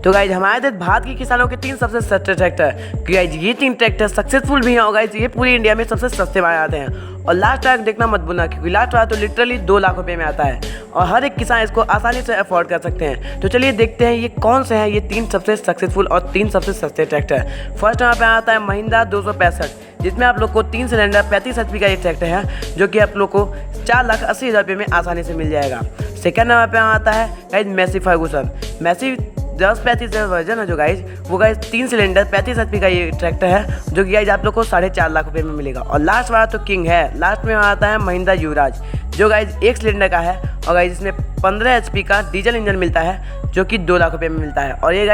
तो गाइज हमारे देश भारत के किसानों के 3 सबसे सस्ते ट्रैक्टर, गाइज ये 3 ट्रैक्टर सक्सेसफुल भी हैं और गाइज ये पूरी इंडिया में सबसे सस्ते माने जाते हैं। और लास्ट ट्रैक देखना मत भूलना, क्योंकि लास्ट ट्रैक तो लिटरली 2 लाख रुपए में आता है और हर एक किसान इसको आसानी से अफोर्ड कर सकते हैं। तो चलिए देखते हैं ये कौन से हैं ये 3 सबसे सक्सेसफुल और 3 सबसे सस्ते ट्रैक्टर। फर्स्ट यहाँ पे आता है महिंद्रा 265, जिसमें आप लोग को 3 सिलेंडर 35 HP का ये ट्रैक्टर है, जो कि आप लोग को 4,80,000 रुपये में आसानी से मिल जाएगा। सेकंड नंबर पे आता है guys Massey Ferguson. Massey 1035 version है जो गाइज, वो गाइज 3 सिलेंडर 35 HP का ये ट्रैक्टर है, जो कि गाइज आप लोग को 4.5 लाख रुपये में मिलेगा। और लास्ट वाला तो किंग है, लास्ट में आता है महिंद्रा युवराज, जो गाइज 1 सिलेंडर का है और गाइज इसमें 15 HP का डीजल इंजन मिलता है, जो कि 2 लाख रुपये में मिलता है। और ये